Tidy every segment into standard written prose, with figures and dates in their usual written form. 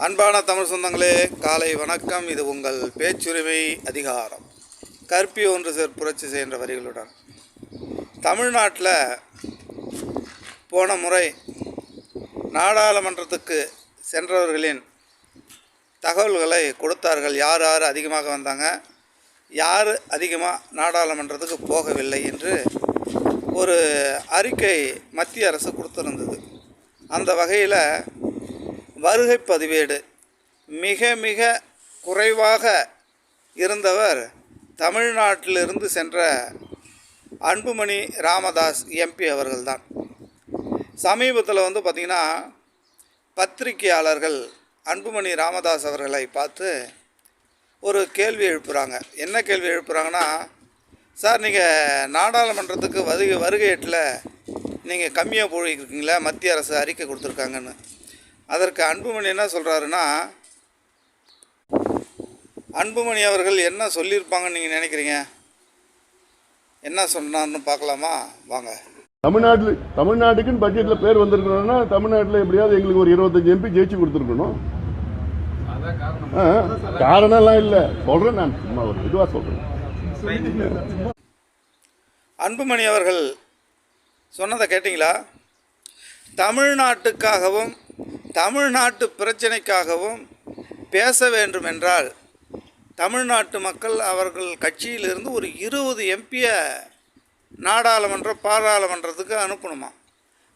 அன்பான தமிழ் சொந்தங்களே, காலை வணக்கம். இது உங்கள் பேச்சுரிமை அதிகாரம். கற்பி ஒன்று சேர் புரட்சி செய்கின்ற வரிகளுடன் தமிழ்நாட்டில் போன முறை நாடாளுமன்றத்துக்கு சென்றவர்களின் தகவல்களை கொடுத்தார்கள். யார் யார் அதிகமாக வந்தாங்க, யார் அதிகமாக நாடாளுமன்றத்துக்கு போகவில்லை என்று ஒரு அறிக்கை மத்திய அரசு கொடுத்திருந்தது. அந்த வகையில் வருகை பதிவேடு மிக மிக குறைவாக இருந்தவர் தமிழ்நாட்டிலிருந்து சென்ற அன்புமணி ராமதாஸ் எம்பி அவர்கள்தான். சமீபத்தில் பார்த்திங்கன்னா பத்திரிகையாளர்கள் அன்புமணி ராமதாஸ் அவர்களை பார்த்து ஒரு கேள்வி எழுப்புகிறாங்க. என்ன கேள்வி எழுப்புகிறாங்கன்னா, சார் நீங்கள் நாடாளுமன்றத்துக்கு வருகையேட்டில் நீங்கள் கம்மியாக போயிருக்கீங்களா, மத்திய அரசு அறிக்கை கொடுத்துருக்காங்கன்னு. அதற்கு அன்புமணி என்ன சொல்கிறாருன்னா, அன்புமணி அவர்கள் என்ன சொல்லியிருப்பாங்கன்னு நீங்கள் நினைக்கிறீங்க? என்ன சொன்னார்னு பார்க்கலாமா? வாங்க. தமிழ்நாட்டுக்குன்னு பட்ஜெட்டில் பேர் வந்திருக்கணும்னா தமிழ்நாட்டில் எப்படியாவது எங்களுக்கு ஒரு 25 எம்பி ஜெயிச்சு கொடுத்துருக்கணும். காரணம்லாம் இல்லை, சொல்கிறேன் நான், சும்மா ஒரு இதுவாக சொல்கிறேன். அன்புமணி அவர்கள் சொன்னதை கேட்டிங்களா? தமிழ்நாட்டுக்காகவும் தமிழ்நாட்டு பிரச்சனைக்காகவும் பேச வேண்டும் என்றால் தமிழ்நாட்டு மக்கள் அவர்கள் கட்சியிலிருந்து ஒரு 20 எம்பியை பாராளுமன்றத்துக்கு அனுப்பணுமா.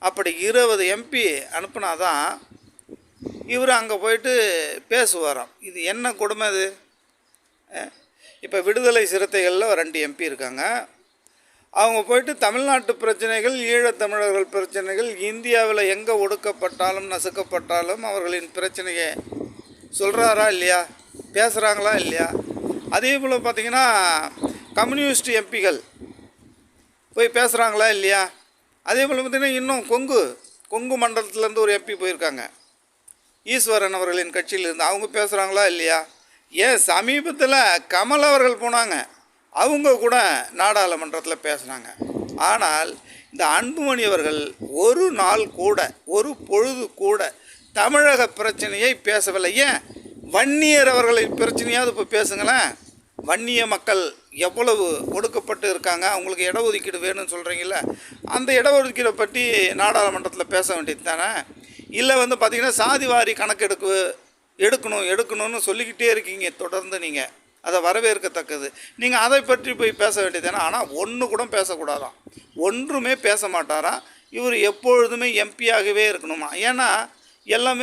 அப்படி 20 எம்பி அனுப்புனாதான் இவர் அங்கே போயிட்டு பேசுவாராம். இது என்ன கொடுமை இது? இப்போ விடுதலை சிறுத்தைகளில் 2 எம்பி இருக்காங்க. அவங்க போயிட்டு தமிழ்நாட்டு பிரச்சனைகள், ஈழத்தமிழர்கள் பிரச்சனைகள், இந்தியாவில் எங்கே ஒடுக்கப்பட்டாலும் நசுக்கப்பட்டாலும் அவர்களின் பிரச்சனையை சொல்கிறாரா இல்லையா, பேசுகிறாங்களா இல்லையா? அதே போல் பார்த்திங்கன்னா கம்யூனிஸ்ட் எம்பிகள் போய் பேசுகிறாங்களா இல்லையா? அதே போல் பார்த்திங்கன்னா இன்னும் கொங்கு மண்டலத்துலேருந்து ஒரு எம்பி போயிருக்காங்க, ஈஸ்வரன் அவர்களின் கட்சியிலிருந்து. அவங்க பேசுகிறாங்களா இல்லையா? ஏன் சமீபத்தில் கமல் அவர்கள் போனாங்க, அவங்க கூட நாடாளுமன்றத்தில் பேசுனாங்க. ஆனால் இந்த அன்புமணி அவர்கள் ஒரு நாள் கூட, ஒரு பொழுது கூட தமிழக பிரச்சனையை பேசவில்லை. ஏன் வன்னியர் அவர்களின் பிரச்சனையாவது இப்போ பேசுங்களேன். வன்னிய மக்கள் எவ்வளவு ஒடுக்கப்பட்டு இருக்காங்க, அவங்களுக்கு இடஒதுக்கீடு வேணும்னு சொல்கிறீங்கள, அந்த இடஒதுக்கீடை பற்றி நாடாளுமன்றத்தில் பேச வேண்டியது தானே? இல்லை பார்த்திங்கன்னா சாதிவாரி கணக்கெடுப்பு எடுக்கணும்னு சொல்லிக்கிட்டே இருக்கீங்க தொடர்ந்து. நீங்கள் அதை வரவேற்கத்தக்கது. நீங்கள் அதை பற்றி போய் பேச வேண்டியது தானே. ஆனால் ஒன்று கூட பேசக்கூடாதான், ஒன்றுமே பேச மாட்டாராம். இவர் எப்பொழுதுமே எம்பியாகவே இருக்கணுமா. ஏன்னா எல்லாமே